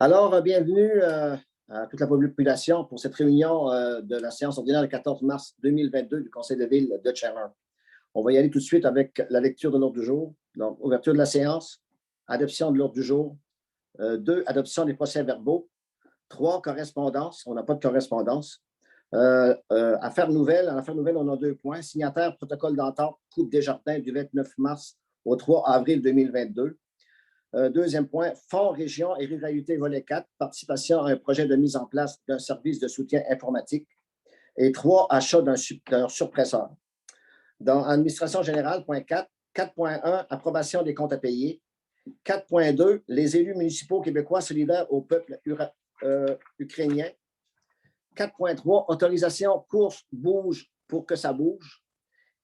Alors, bienvenue à toute la population pour cette réunion de la séance ordinaire du 14 mars 2022 du Conseil de ville de Chandler. On va y aller tout de suite avec la lecture de l'ordre du jour. Donc, ouverture de la séance, adoption de l'ordre du jour, 2, adoption des procès-verbaux, 3, correspondance. On n'a pas de correspondance. Affaires nouvelles. En affaires nouvelles, on a 2 points. Signataire, protocole d'entente, Coupe Desjardins du 29 mars au 3 avril 2022. Deuxième point, Fonds, région et ruralité, volet 4, participation à un projet de mise en place d'un service de soutien informatique. Et 3, achat d'un surpresseur. Dans Administration générale, point 4, 4.1, approbation des comptes à payer. 4.2, les élus municipaux québécois solidaires au peuple ukrainien. 4.3, autorisation course bouge pour que ça bouge.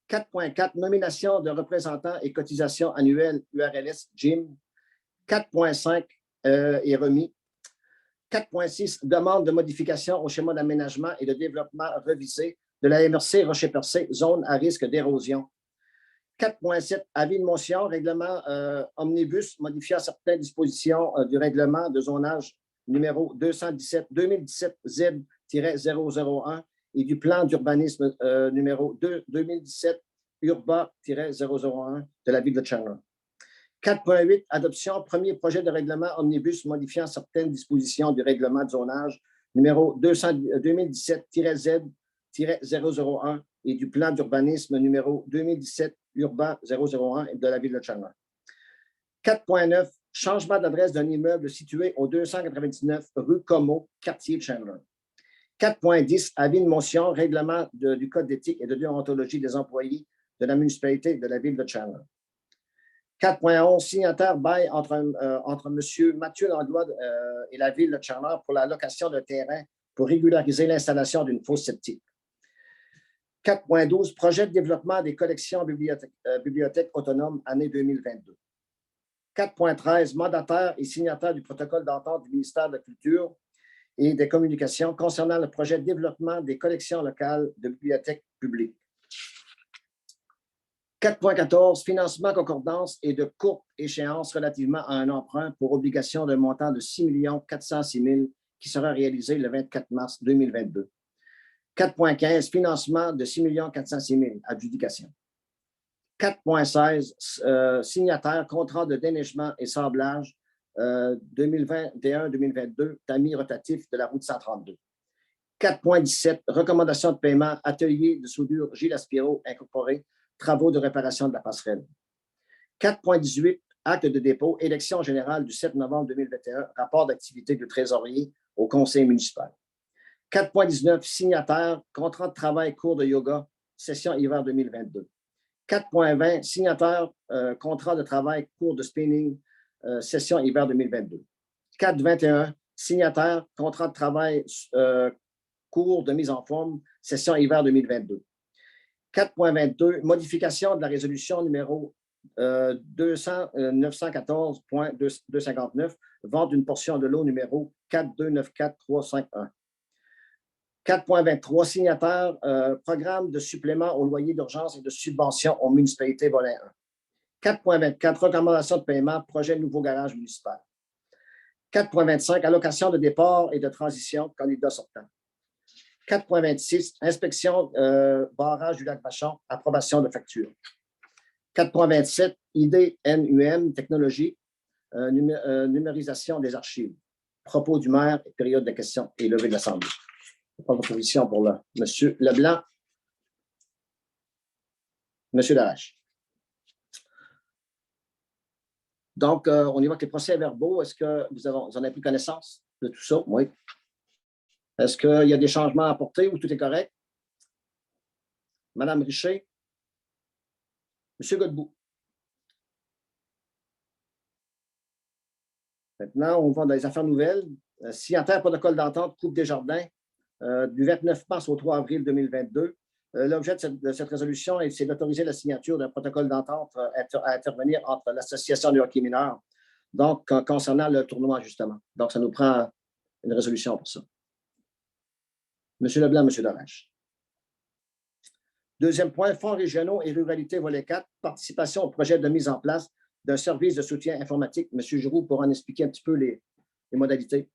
4.4, nomination de représentants et cotisations annuelles URLS GYM. 4.5 est remis. 4.6, demande de modification au schéma d'aménagement et de développement revisé de la MRC Rocher-Percé, zone à risque d'érosion. 4.7, avis de motion, règlement omnibus modifiant certaines dispositions du règlement de zonage numéro 2017 Z-001 et du plan d'urbanisme numéro 2017 URBA-001 de la ville de Chandler. 4.8, adoption, premier projet de règlement omnibus modifiant certaines dispositions du règlement de zonage numéro 2017-Z-001 et du plan d'urbanisme numéro 2017 URBA 001 de la ville de Chandler. 4.9, changement d'adresse d'un immeuble situé au 299 rue Comeau, quartier Chandler. 4.10, avis de motion, règlement du Code d'éthique et de déontologie des employés de la municipalité de la ville de Chandler. 4.11, signataire bail entre M. Mathieu Langlois et la ville de Chandler pour la location de terrain pour régulariser l'installation d'une fosse septique. 4.12, projet de développement des collections bibliothèques autonomes année 2022. 4.13, mandataire et signataire du protocole d'entente du ministère de la Culture et des Communications concernant le projet de développement des collections locales de bibliothèques publiques. 4.14, financement, concordance et de courte échéance relativement à un emprunt pour obligation d'un montant de 6 406 000 qui sera réalisé le 24 mars 2022. 4.15, financement de 6 406 000, adjudication. 4.16, signataire, contrat de déneigement et sablage 2021-2022, tamis rotatif de la route 132. 4.17, recommandation de paiement, atelier de soudure Gilles Aspiro incorporé, travaux de réparation de la passerelle. 4.18, acte de dépôt, élection générale du 7 novembre 2021, rapport d'activité du trésorier au conseil municipal. 4.19, signataire, contrat de travail, cours de yoga, session hiver 2022. 4.20, signataire, contrat de travail, cours de spinning, session hiver 2022. 4.21, signataire, contrat de travail, cours de mise en forme, session hiver 2022. 4.22, modification de la résolution numéro 914.259, vente d'une portion de l'eau numéro 4294351. 4.23, signataire, programme de supplément au loyer d'urgence et de subvention aux municipalités volet 1. 4.24, recommandation de paiement, projet nouveau garage municipal. 4.25, allocation de départ et de transition, candidat sortant. 4.26, inspection barrage du lac Vachon, approbation de facture. 4.27, IDNUM, technologie, numérisation des archives. Propos du maire, période de questions et levée de l'Assemblée. Pas de proposition pour M. Leblanc. M. Larache. Donc, on y va avec les procès-verbaux. Est-ce que vous en avez pris connaissance de tout ça? Oui. Est-ce qu'il y a des changements à apporter ou tout est correct? Madame Richer? Monsieur Godbout? Maintenant, on va dans les affaires nouvelles. Signataire protocole d'entente Coupe Desjardins du 29 mars au 3 avril 2022. L'objet de cette résolution, c'est d'autoriser la signature d'un protocole d'entente à intervenir entre l'Association de hockey mineur, donc concernant le tournoi, justement. Donc, ça nous prend une résolution pour ça. Monsieur Leblanc, Monsieur Larache. Deuxième point, Fonds régionaux et ruralité, volet 4, participation au projet de mise en place d'un service de soutien informatique. Monsieur Giroux pourra en expliquer un petit peu les modalités?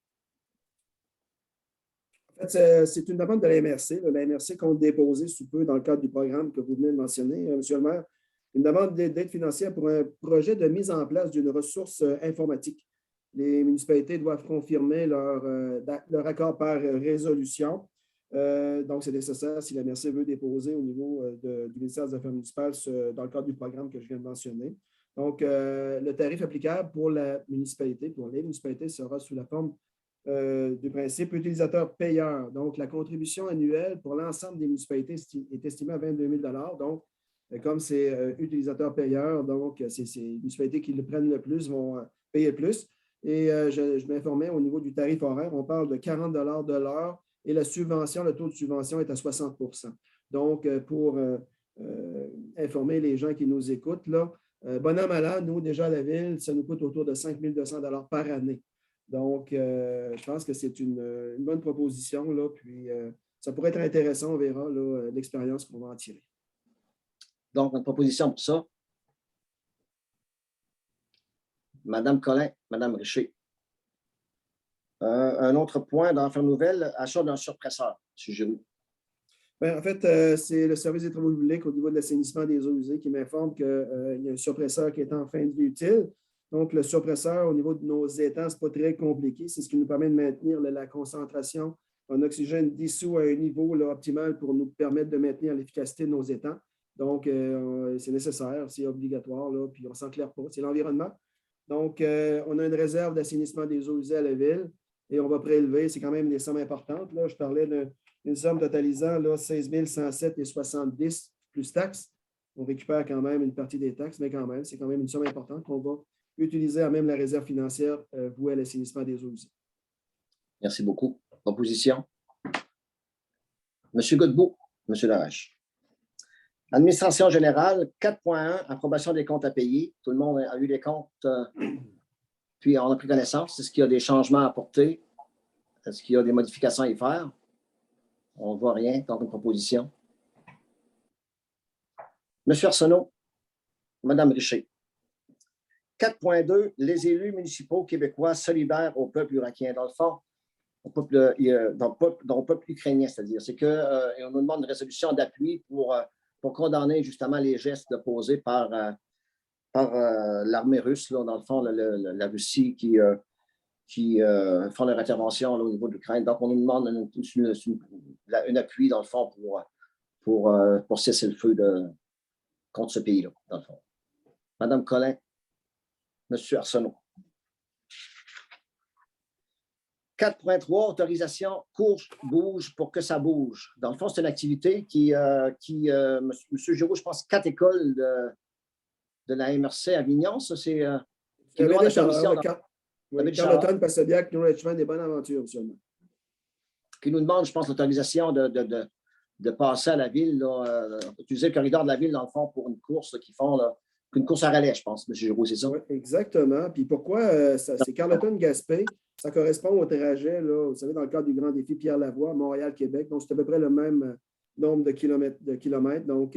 En fait, c'est une demande de la MRC. La MRC compte déposer sous peu dans le cadre du programme que vous venez de mentionner, M. le maire, une demande d'aide financière pour un projet de mise en place d'une ressource informatique. Les municipalités doivent confirmer leur accord par résolution. Donc, c'est nécessaire si la MRC veut déposer au niveau du ministère des Affaires municipales dans le cadre du programme que je viens de mentionner. Donc, le tarif applicable pour la municipalité, pour les municipalités, sera sous la forme du principe utilisateur-payeur. Donc, la contribution annuelle pour l'ensemble des municipalités est estimée à 22 000 $. Donc, comme c'est utilisateur-payeur, donc c'est les municipalités qui le prennent le plus vont payer le plus. Et je m'informais au niveau du tarif horaire, on parle de 40 $ de l'heure et la subvention, le taux de subvention est à 60 %. Donc, pour informer les gens qui nous écoutent, là, bon an, mal an, nous, déjà à la ville, ça nous coûte autour de 5 200 $ par année. Donc, je pense que c'est une bonne proposition, là, puis ça pourrait être intéressant, on verra l'expérience qu'on va en tirer. Donc, une proposition pour ça. Madame Collin, Madame Richer. Un autre point dans l'affaire nouvelle, achat d'un surpresseur, M. Giroux. Bien, en fait, c'est le service des travaux publics au niveau de l'assainissement des eaux usées qui m'informe qu'il y a un surpresseur qui est en fin de vie utile. Donc, le surpresseur au niveau de nos étangs, ce n'est pas très compliqué. C'est ce qui nous permet de maintenir la concentration en oxygène dissous à un niveau optimal pour nous permettre de maintenir l'efficacité de nos étangs. Donc, c'est nécessaire, c'est obligatoire, là, puis on ne s'enclaire pas. C'est l'environnement. Donc, on a une réserve d'assainissement des eaux usées à la ville et on va prélever. C'est quand même des sommes importantes. Là. Je parlais d'une somme totalisant là, 16 107,70 plus taxes. On récupère quand même une partie des taxes, mais quand même, c'est quand même une somme importante qu'on va utiliser à même la réserve financière vouée à l'assainissement des eaux usées. Merci beaucoup. Proposition. M. Godbout, M. Laroche. Administration générale, 4.1, approbation des comptes à payer. Tout le monde a eu les comptes, puis on a pris connaissance. Est-ce qu'il y a des changements à apporter? Est-ce qu'il y a des modifications à y faire? On ne voit rien, donc une proposition. M. Arsenault, Mme Richer. 4.2, les élus municipaux québécois solidaires au peuple irakien. Dans le fond, au peuple ukrainien, c'est-à-dire. C'est qu'on nous demande une résolution d'appui pour condamner justement les gestes posés par l'armée russe, là, dans le fond, la Russie qui font leur intervention là, au niveau de l'Ukraine. Donc, on nous demande un appui, dans le fond, pour cesser le feu contre ce pays-là, dans le fond. Madame Collin, Monsieur Arsenault. 4.3, autorisation course, bouge pour que ça bouge. Dans le fond, c'est une activité M. Giroux, je pense, 4 écoles de la MRC à Avignon. Ça, c'est qui demande la permission. Carleton, Passadiac, New Richmond, des bonnes aventures, absolument. Qui nous demande, je pense, l'autorisation de passer à la ville, utiliser le corridor de la ville, dans le fond, pour une course qu'ils font, là, une course à relais, je pense, M. Giroux, c'est ça? Oui, exactement. Puis pourquoi c'est Carleton-Gaspé? Ça correspond au trajet, là, vous savez, dans le cadre du grand défi Pierre-Lavoie, Montréal-Québec. Donc, c'est à peu près le même nombre de kilomètres. Donc,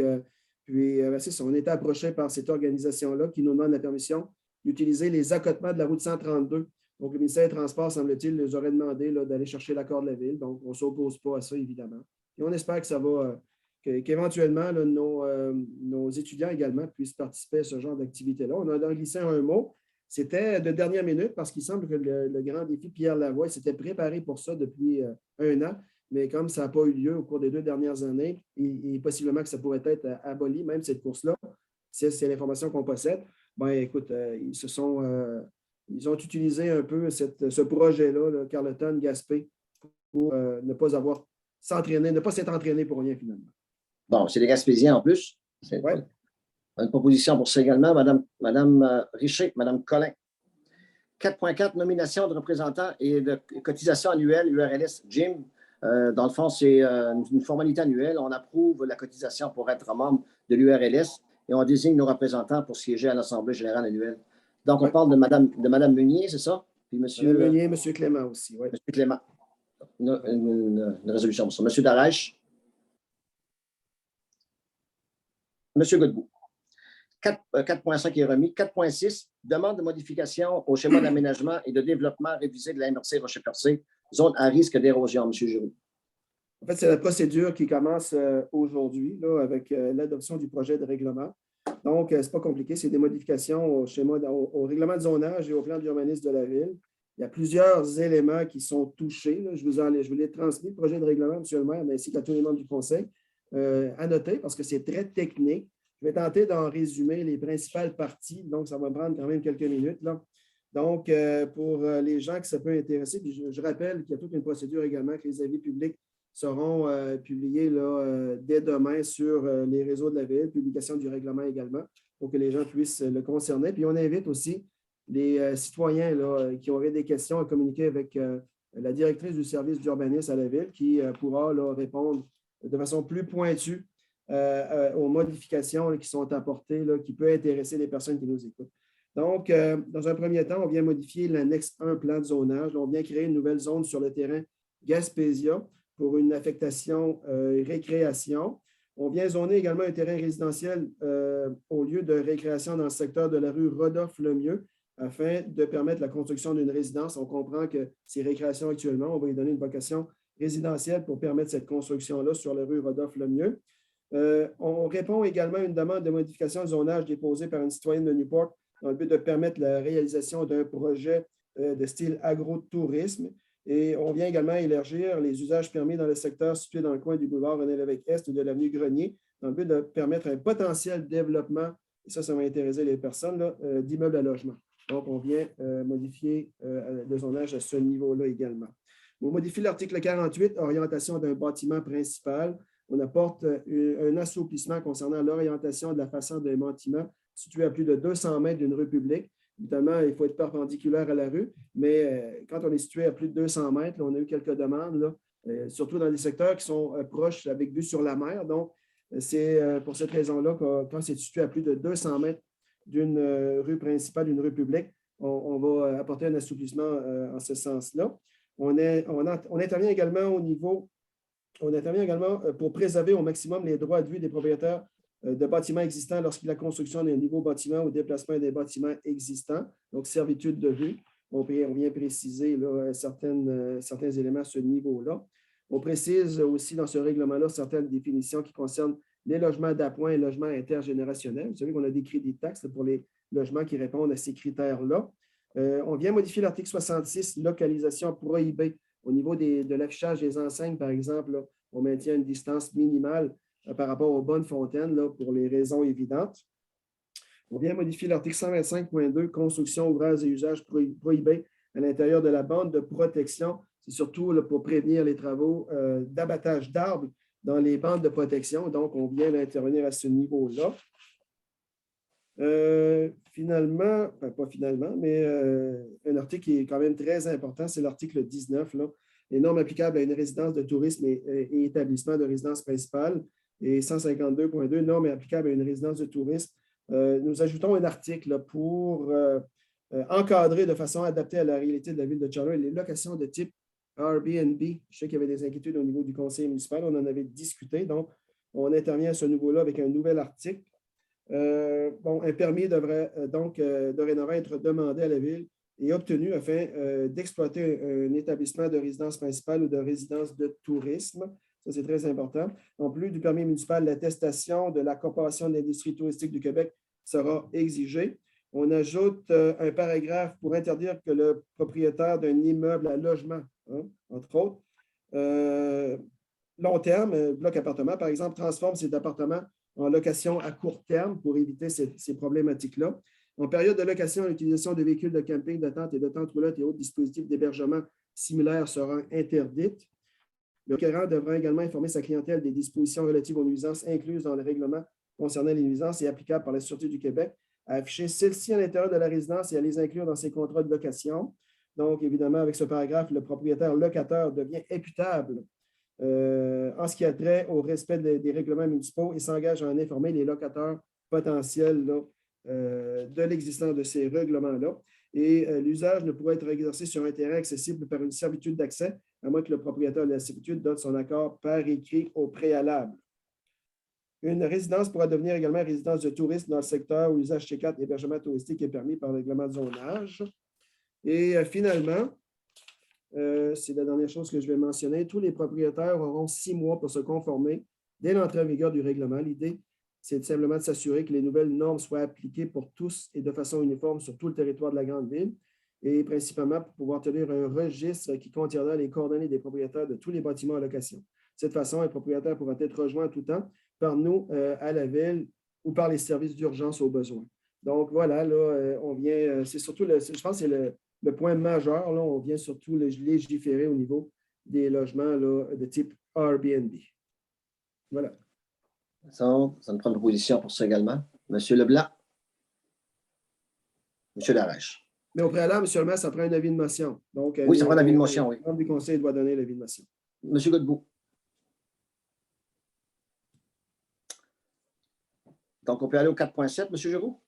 c'est ça. On était approché par cette organisation-là qui nous demande la permission d'utiliser les accotements de la route 132. Donc, le ministère des Transports, semble-t-il, les aurait demandé d'aller chercher l'accord de la ville. Donc, on ne s'oppose pas à ça, évidemment. Et on espère que ça va, qu'éventuellement, nos étudiants également puissent participer à ce genre d'activité-là. On a glissé un mot. C'était de dernière minute parce qu'il semble que le grand défi Pierre-Lavoie s'était préparé pour ça depuis 1 an. Mais comme ça n'a pas eu lieu au cours des 2 dernières années, et possiblement que ça pourrait être aboli, même cette course-là, c'est l'information qu'on possède. Ben, écoute, ils ont utilisé un peu ce projet-là, Carleton, Gaspé, pour ne pas avoir s'entraîner, ne pas s'être entraîné pour rien finalement. Bon, c'est des Gaspésiens en plus. Ouais. Une proposition pour ça également, Mme Richer, Mme Collin. 4.4, nomination de représentants et de cotisation annuelle URLS. Jim, dans le fond, c'est une formalité annuelle. On approuve la cotisation pour être membre de l'URLS et on désigne nos représentants pour siéger à l'Assemblée générale annuelle. Donc, on parle de Mme Meunier, c'est ça? Puis Mme Meunier, M. Clément aussi. Oui. M. Clément. Une résolution pour ça. M. Darèche. M. Godbout. 4.5 est remis. 4.6, demande de modification au schéma d'aménagement et de développement révisé de la MRC Rocher-Percé, zone à risque d'érosion, M. Giroux. En fait, c'est la procédure qui commence aujourd'hui avec l'adoption du projet de règlement. Donc, ce n'est pas compliqué, c'est des modifications au schéma, au règlement de zonage et au plan d'urbanisme de la ville. Il y a plusieurs éléments qui sont touchés. Là. Je vous l'ai transmis, le projet de règlement, M. le maire, mais ainsi qu'à tous les membres du conseil, à noter parce que c'est très technique. Je vais tenter d'en résumer les principales parties, donc ça va me prendre quand même quelques minutes. Là. Donc, pour les gens que ça peut intéresser, puis je rappelle qu'il y a toute une procédure également que les avis publics seront publiés là, dès demain sur les réseaux de la ville, publication du règlement également, pour que les gens puissent le concerner. Puis on invite aussi les citoyens là, qui auraient des questions à communiquer avec la directrice du service d'urbanisme à la ville qui pourra là, répondre de façon plus pointue aux modifications là, qui sont apportées, là, qui peuvent intéresser les personnes qui nous écoutent. Donc, dans un premier temps, on vient modifier l'annexe 1 plan de zonage. On vient créer une nouvelle zone sur le terrain Gaspésia pour une affectation récréation. On vient zoner également un terrain résidentiel au lieu de récréation dans le secteur de la rue Rodolphe-Lemieux afin de permettre la construction d'une résidence. On comprend que c'est récréation actuellement. On va lui donner une vocation résidentielle pour permettre cette construction-là sur la rue Rodolphe-Lemieux. On répond également à une demande de modification de zonage déposée par une citoyenne de Newport dans le but de permettre la réalisation d'un projet de style agro-tourisme. Et on vient également élargir les usages permis dans le secteur situé dans le coin du boulevard René-Lévesque-Est ou de l'avenue Grenier, dans le but de permettre un potentiel développement, et ça va intéresser les personnes, d'immeubles à logement. Donc, on vient modifier le zonage à ce niveau-là également. On modifie l'article 48, orientation d'un bâtiment principal. On apporte un assouplissement concernant l'orientation de la façade d'un bâtiment situé à plus de 200 mètres d'une rue publique. Évidemment, il faut être perpendiculaire à la rue, mais quand on est situé à plus de 200 mètres, là, on a eu quelques demandes, là, surtout dans des secteurs qui sont proches avec vue sur la mer. Donc, c'est pour cette raison-là que quand c'est situé à plus de 200 mètres d'une rue principale, d'une rue publique, on va apporter un assouplissement en ce sens-là. On intervient également pour préserver au maximum les droits de vue des propriétaires de bâtiments existants lorsqu'il y a la construction d'un nouveau bâtiment ou déplacement des bâtiments existants, donc servitude de vue. On vient préciser là, certains éléments à ce niveau-là. On précise aussi dans ce règlement-là certaines définitions qui concernent les logements d'appoint et logements intergénérationnels. Vous savez qu'on a des crédits de taxes pour les logements qui répondent à ces critères-là. On vient modifier l'article 66, localisation prohibée. Au niveau de l'affichage des enseignes, par exemple, là, on maintient une distance minimale par rapport aux bonnes fontaines là, pour les raisons évidentes. On vient modifier l'article 125.2, construction, ouvrages et usages prohibés à l'intérieur de la bande de protection. C'est surtout là, pour prévenir les travaux d'abattage d'arbres dans les bandes de protection. Donc, on vient intervenir à ce niveau-là. Finalement, enfin, pas finalement, mais un article qui est quand même très important, c'est l'article 19, là, les normes applicables à une résidence de tourisme et établissement de résidence principale, et 152.2, normes applicables à une résidence de tourisme. Nous ajoutons un article là, pour encadrer de façon adaptée à la réalité de la ville de Charlotte les locations de type Airbnb. Je sais qu'il y avait des inquiétudes au niveau du conseil municipal, on en avait discuté, donc on intervient à ce niveau-là avec un nouvel article. Un permis devrait donc dorénavant être demandé à la ville et obtenu afin d'exploiter un établissement de résidence principale ou de résidence de tourisme. Ça, c'est très important. En plus du permis municipal, l'attestation de la Corporation de l'industrie touristique du Québec sera exigée. On ajoute un paragraphe pour interdire que le propriétaire d'un immeuble à logement, entre autres, long terme, bloc appartement, par exemple, transforme cet appartement en location à court terme pour éviter ces problématiques-là. En période de location, l'utilisation de véhicules de camping, de tente et de tente roulotte et autres dispositifs d'hébergement similaires sera interdite. Le requérant devra également informer sa clientèle des dispositions relatives aux nuisances incluses dans le règlement concernant les nuisances et applicables par la Sûreté du Québec, à afficher celles-ci à l'intérieur de la résidence et à les inclure dans ses contrats de location. Donc, évidemment, avec ce paragraphe, le propriétaire locateur devient imputable en ce qui a trait au respect des règlements municipaux et s'engage à en informer les locataires potentiels là, de l'existence de ces règlements-là. Et l'usage ne pourra être exercé sur un terrain accessible par une servitude d'accès, à moins que le propriétaire de la servitude donne son accord par écrit au préalable. Une résidence pourra devenir également résidence de tourisme dans le secteur où l'usage C4 hébergement touristique est permis par le règlement de zonage. Et finalement, c'est la dernière chose que je vais mentionner, tous les propriétaires auront 6 mois pour se conformer dès l'entrée en vigueur du règlement. L'idée, c'est simplement de s'assurer que les nouvelles normes soient appliquées pour tous et de façon uniforme sur tout le territoire de la grande ville, et principalement pour pouvoir tenir un registre qui contiendra les coordonnées des propriétaires de tous les bâtiments en location. De cette façon, les propriétaires pourront être rejoints en tout temps par nous à la ville ou par les services d'urgence aux besoins. Donc voilà, là, on vient, c'est surtout, je pense que c'est le point majeur, là, on vient surtout légiférer au niveau des logements là, de type Airbnb. Voilà. Ça me prend une position pour ça également. Monsieur Leblanc. Monsieur Darèche. Mais au préalable, M. le maire, ça prend un avis de motion. Donc, oui, ça prend un avis de motion, oui. Le membre du conseil doit donner l'avis de motion. Monsieur Godbout. Donc, on peut aller au 4.7, M. Giroux?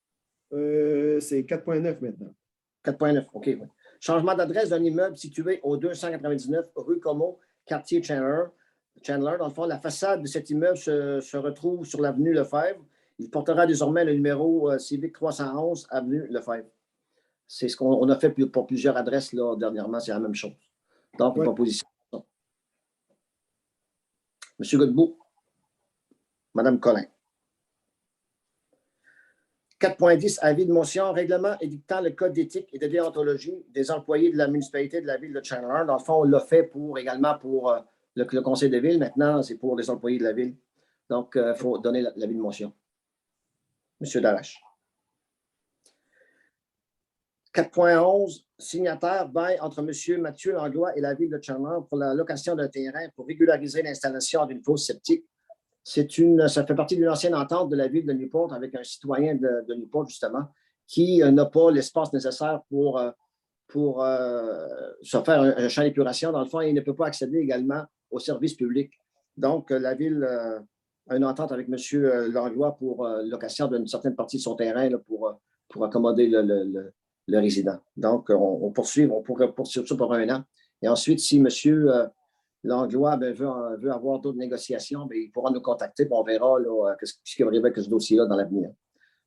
C'est 4.9 maintenant. 4.9, OK. Oui. Changement d'adresse d'un immeuble situé au 299 rue Como, quartier Chandler. Dans le fond, la façade de cet immeuble se retrouve sur l'avenue Lefebvre. Il portera désormais le numéro civique 311, avenue Lefebvre. C'est ce qu'on a fait pour plusieurs adresses là, dernièrement, c'est la même chose. Donc, une proposition. M. Godbout. Mme Collin. 4.10, avis de motion, règlement édictant le code d'éthique et de déontologie des employés de la municipalité de la ville de Chandler. Dans le fond, on l'a fait également pour le conseil de ville. Maintenant, c'est pour les employés de la ville. Donc, il faut donner l'avis de motion. M. Darèche. 4.11, signataire bail entre M. Mathieu Langlois et la ville de Chandler pour la location d'un terrain pour régulariser l'installation d'une fosse septique. Ça fait partie d'une ancienne entente de la ville de Newport avec un citoyen de Newport, justement, qui n'a pas l'espace nécessaire pour se faire un champ d'épuration. Dans le fond, il ne peut pas accéder également aux services publics. Donc, la ville a une entente avec M. Langlois pour location d'une certaine partie de son terrain là, pour accommoder le résident. Donc, on pourrait poursuivre ça pour 1 an. Et ensuite, si M. Langlois veut avoir d'autres négociations, il pourra nous contacter et on verra ce qui va arriver avec ce dossier-là dans l'avenir.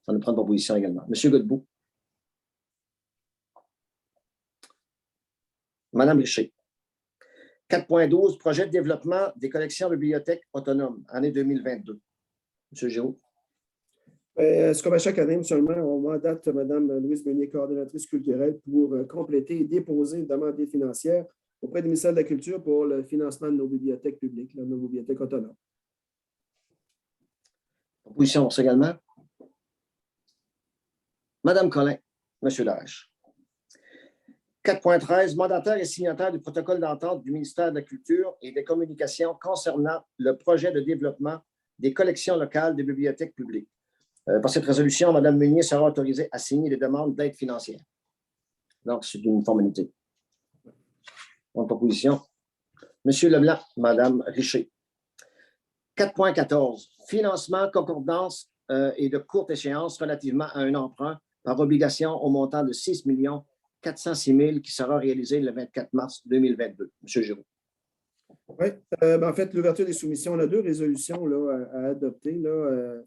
Ça nous prend une proposition également. M. Godbout. Mme Richer. 4.12, projet de développement des collections de bibliothèques autonomes, année 2022. M. Giroux. C'est comme à chaque année, seulement, on mandate Mme Louise Meunier, coordonnatrice culturelle, pour compléter et déposer une demande financière auprès du ministère de la Culture pour le financement de nos bibliothèques publiques, de nos bibliothèques autonomes. Proposition également. Mme Collin, M. Darèche. 4.13, mandataire et signataire du protocole d'entente du ministère de la Culture et des Communications concernant le projet de développement des collections locales des bibliothèques publiques. Par cette résolution, Mme Meunier sera autorisée à signer des demandes d'aide financière. Donc, c'est une formalité. En proposition. M. Leblanc, Mme Richer. 4.14, financement, concordance et de courte échéance relativement à un emprunt par obligation au montant de 6 406 000 qui sera réalisé le 24 mars 2022. M. Giroux. Oui, en fait, l'ouverture des soumissions, on a 2 résolutions là, à adopter. Là,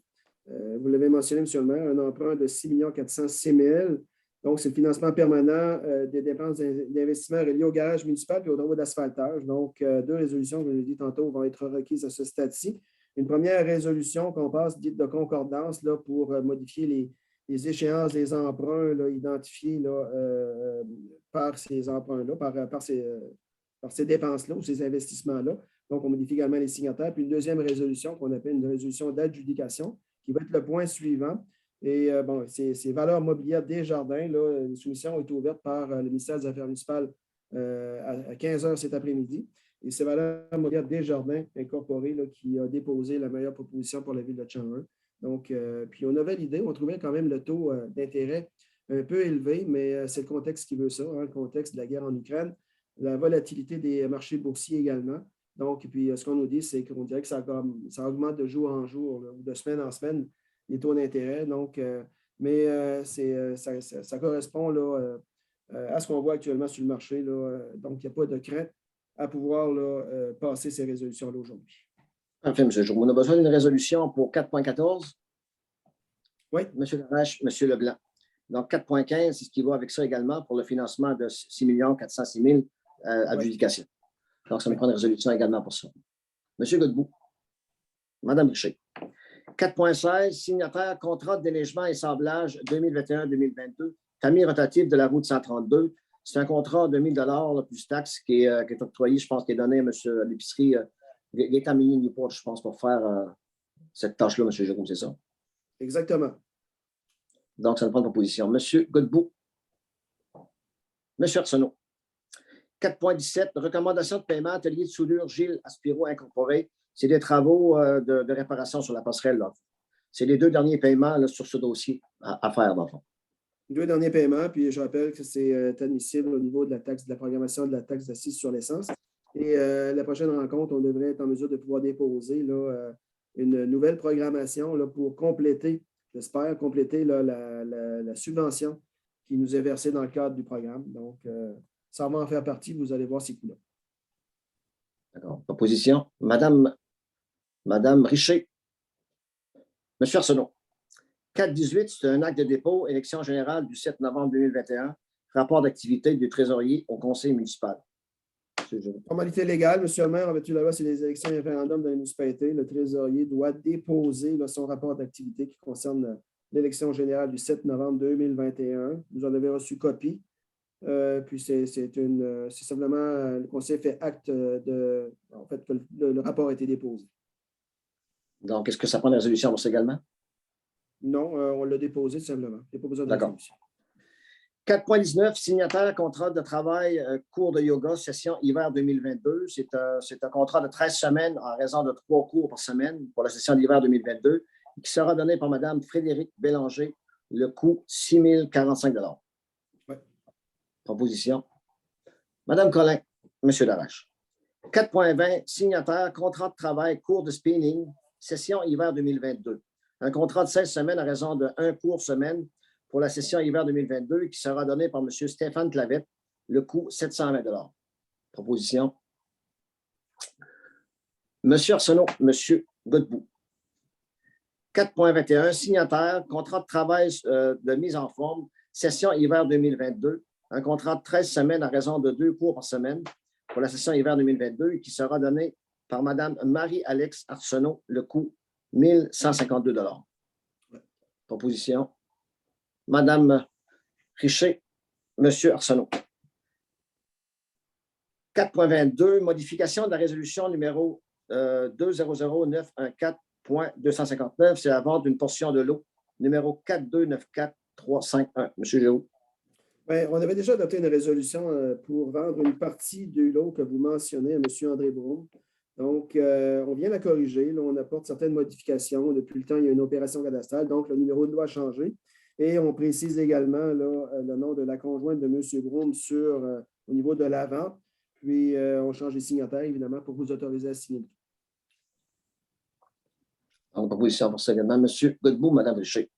vous l'avez mentionné, M. le maire, un emprunt de 6 406 000. Donc, c'est le financement permanent des dépenses d'investissement reliées au garage municipal et aux travaux d'asphaltage. Donc, 2 résolutions, je vous l'ai dit tantôt, vont être requises à ce stade-ci. Une première résolution qu'on passe dite de concordance là, pour modifier les échéances des emprunts là, identifiés là, par ces emprunts-là, par ces dépenses-là ou ces investissements-là. Donc, on modifie également les signataires. Puis une deuxième résolution qu'on appelle une résolution d'adjudication qui va être le point suivant. Et bon, c'est valeurs mobilières des jardins. Là, une soumission est ouverte par le ministère des Affaires municipales à 15 heures cet après-midi. Et c'est valeurs mobilières des jardins incorporées là, qui a déposé la meilleure proposition pour la ville de Chandler. Donc, puis on avait l'idée, on trouvait quand même le taux d'intérêt un peu élevé, mais c'est le contexte qui veut ça, hein, le contexte de la guerre en Ukraine, la volatilité des marchés boursiers également. Donc, puis ce qu'on nous dit, c'est qu'on dirait que ça augmente de jour en jour, là, ou de semaine en semaine, les taux d'intérêt. Donc, ça correspond là, à ce qu'on voit actuellement sur le marché. Là, donc, il n'y a pas de crainte à pouvoir là, passer ces résolutions-là aujourd'hui. Enfin, M. Jour, on a besoin d'une résolution pour 4.14. Oui. M. Larache, M. Leblanc. Donc, 4.15, c'est ce qui va avec ça également pour le financement de 6 406 000 adjudications. Donc, ça nous prend une résolution également pour ça. M. Godbout. Mme Richer. 4.16, signataire, contrat de déneigement et sablage 2021-2022, famille rotative de la route 132. C'est un contrat de 1 000 plus taxes qui est octroyé, je pense, qui est donné à l'épicerie l'État mini Newport, je pense, pour faire cette tâche-là, M. Jérôme, c'est ça? Exactement. Donc, ça nous prend une proposition. M. Godbout. M. Arsenault. 4.17, recommandation de paiement, atelier de soudure Gilles Aspiro Incorporé. C'est des travaux de réparation sur la passerelle. C'est les 2 derniers paiements là, sur ce dossier à faire, dans le fond. 2 derniers paiements, puis je rappelle que c'est admissible au niveau de la taxe de la programmation de la taxe d'assises sur l'essence. Et la prochaine rencontre, on devrait être en mesure de pouvoir déposer là, une nouvelle programmation là, pour compléter, j'espère, compléter là, la subvention qui nous est versée dans le cadre du programme. Donc, ça va en faire partie, vous allez voir ces coûts-là. D'accord. Proposition. Madame Richer. Monsieur Arsenault. 4.18, c'est un acte de dépôt, élection générale du 7 novembre 2021, rapport d'activité du trésorier au conseil municipal. Formalité légale, monsieur le maire, en vertu de la loi, c'est les élections et référendums de la municipalité. Le trésorier doit déposer là, son rapport d'activité qui concerne l'élection générale du 7 novembre 2021. Vous en avez reçu copie. Puis c'est simplement le conseil fait acte en fait, que le rapport a été déposé. Donc, est-ce que ça prend une résolution pour ça également? Non, on l'a déposé tout simplement. Il n'y a pas besoin de résolution. 4.19, signataire, contrat de travail, cours de yoga, session hiver 2022. C'est un contrat de 13 semaines en raison de 3 cours par semaine pour la session d'hiver 2022 qui sera donné par Mme Frédérique Bélanger, le coût 6 045 $. Oui. Proposition. Mme Collin, M. Larache. 4.20, signataire, contrat de travail, cours de spinning, session hiver 2022. Un contrat de 16 semaines à raison de 1 cours semaine pour la session hiver 2022 qui sera donnée par M. Stéphane Clavette, le coût 720 $. Proposition. M. Arsenault, M. Godbout. 4.21, signataire, contrat de travail de mise en forme, session hiver 2022. Un contrat de 13 semaines à raison de 2 cours par semaine pour la session hiver 2022 qui sera donné par Mme Marie-Alex Arsenault, le coût 1 152 $. Proposition. Mme Richer, M. Arsenault. 4.22, modification de la résolution numéro 200914.259, c'est la vente d'une portion de lot numéro 4294351. M. Géraud. Bien, on avait déjà adopté une résolution pour vendre une partie du lot que vous mentionnez à M. André Brome. Donc, on vient la corriger. Là, on apporte certaines modifications. Depuis le temps, il y a une opération cadastrale, donc le numéro de lot a changé. Et on précise également là, le nom de la conjointe de M. Brome au niveau de la vente. Puis, on change les signataires, évidemment, pour vous autoriser à signer. Donc, proposition pour ça également. M. Godbout, Mme Richer.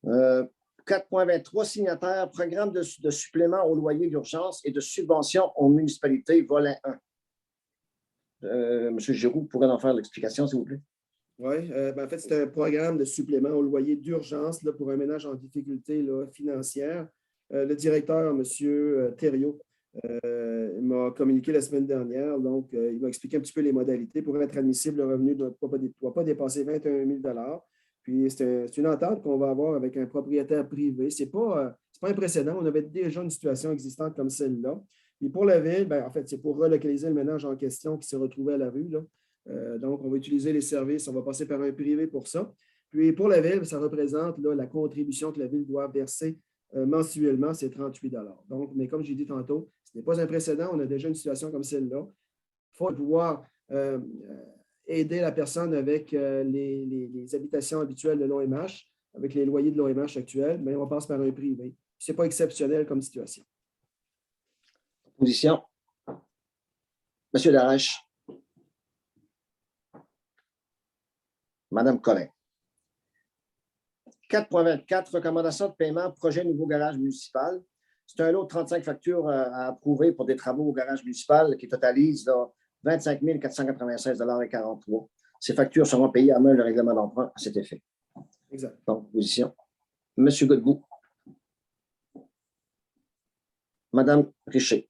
4.23, signataires, programme de supplément au loyer d'urgence et de subvention aux municipalités, volet 1. M. Giroux pourrait en faire l'explication, s'il vous plaît. Oui, en fait, c'est un programme de supplément au loyer d'urgence pour un ménage en difficulté là, financière. Le directeur, M. Thériault, m'a communiqué la semaine dernière. Donc, il m'a expliqué un petit peu les modalités. Pour être admissible, le revenu ne doit pas dépasser 21 000 $. Puis, c'est une entente qu'on va avoir avec un propriétaire privé. Ce n'est pas un précédent. On avait déjà une situation existante comme celle-là. Puis, pour la ville, bien, en fait, c'est pour relocaliser le ménage en question qui se retrouvait à la rue, là. Donc, on va utiliser les services, on va passer par un privé pour ça. Puis, pour la ville, ça représente là, la contribution que la ville doit verser mensuellement, c'est 38 $. Donc, mais comme j'ai dit tantôt, ce n'est pas un précédent, on a déjà une situation comme celle-là. Il faut pouvoir aider la personne avec les habitations habituelles de l'OMH, avec les loyers de l'OMH actuels, mais on passe par un privé. Ce n'est pas exceptionnel comme situation. Position. M. Larache. Mme Collin. 4.24, recommandation de paiement, projet nouveau garage municipal. C'est un lot de 35 factures à approuver pour des travaux au garage municipal qui totalise 25 496,43 $. Ces factures seront payées à main le règlement d'emprunt à cet effet. Exact. Donc, position. Monsieur Godbout. Madame Richer.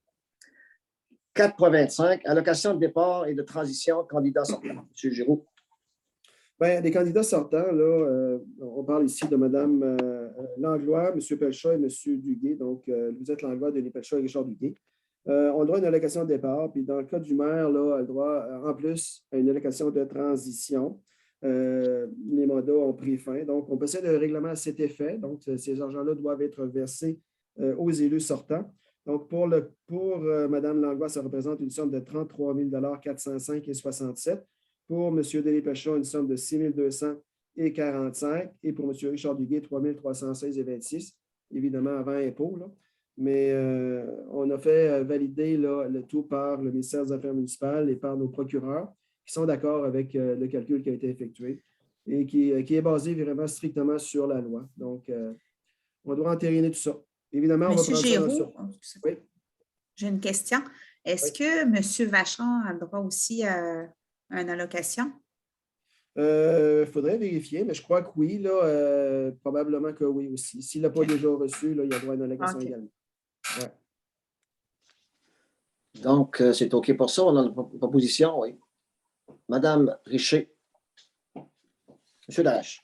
4.25, allocation de départ et de transition, candidat sortant. Monsieur Giroux. Bien, les candidats sortants, là, on parle ici de Mme Langlois, M. Pelchat et M. Duguay. Donc, vous êtes Langlois, Denis Pelchat et Richard Duguay. On a droit à une allocation de départ. Puis, dans le cas du maire, là, elle a droit, en plus, à une allocation de transition. Les mandats ont pris fin. Donc, on possède un règlement à cet effet. Donc, ces argents-là doivent être versés aux élus sortants. Donc, pour Mme Langlois, ça représente une somme de 33 405,67 $. Pour M. Denis Pelchat, une somme de 6 200,45 $. Et pour M. Richard Duguay, 3 316,26 $. Évidemment, avant impôt. Là. Mais on a fait valider là, le tout par le ministère des Affaires municipales et par nos procureurs qui sont d'accord avec le calcul qui a été effectué et qui est basé vraiment strictement sur la loi. Donc, on doit entériner tout ça. Évidemment, on va Monsieur prendre Giroux, ça. Oui. j'ai une question. Est-ce que M. Vachon a le droit aussi à une allocation? Il faudrait vérifier, mais je crois que oui. Là, probablement que oui aussi. S'il n'a pas déjà reçu, là, il a droit à une allocation également. Ouais. Donc, c'est OK pour ça. On a une proposition, oui. Madame Richer. Monsieur Darache.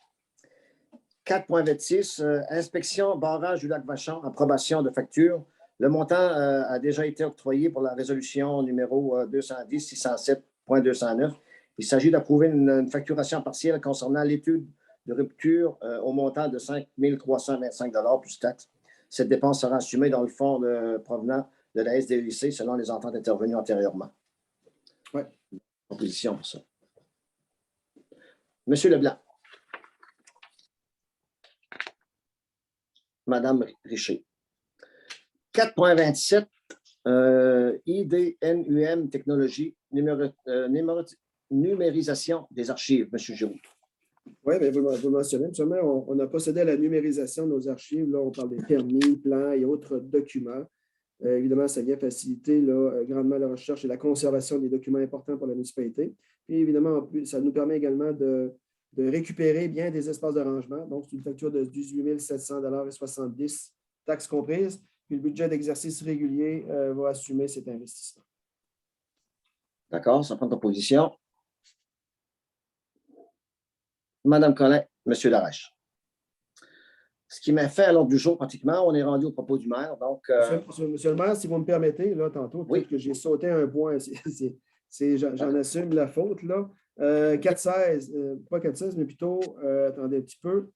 4.26, inspection barrage du lac Vachon, approbation de facture. Le montant a déjà été octroyé pour la résolution numéro 210-607.209. Il s'agit d'approuver une facturation partielle concernant l'étude de rupture au montant de 5 325 $ plus taxes. Cette dépense sera assumée dans le fonds provenant de la SDEIC selon les ententes intervenues antérieurement. Oui. Proposition pour ça. Monsieur Leblanc. Madame Richer. 4.27, IDNUM Technologie, numérisation des archives, M. Giroux. Oui, bien, vous le mentionnez. On a procédé à la numérisation de nos archives. Là, on parle des permis, plans et autres documents. Évidemment, ça vient faciliter là, grandement la recherche et la conservation des documents importants pour la municipalité. Et évidemment, ça nous permet également de récupérer bien des espaces de rangement. Donc, c'est une facture de 18 700,70 $, taxes comprises. Puis le budget d'exercice régulier va assumer cet investissement. D'accord, ça prend ta position. Madame Collin, Monsieur Larache. Ce qui m'a fait à l'ordre du jour, pratiquement, on est rendu au propos du maire. Donc, Monsieur le maire, si vous me permettez, là, tantôt, peut-être que j'ai sauté un point. J'en assume la faute. Là. 4.16, pas 4.16, mais plutôt, attendez un petit peu.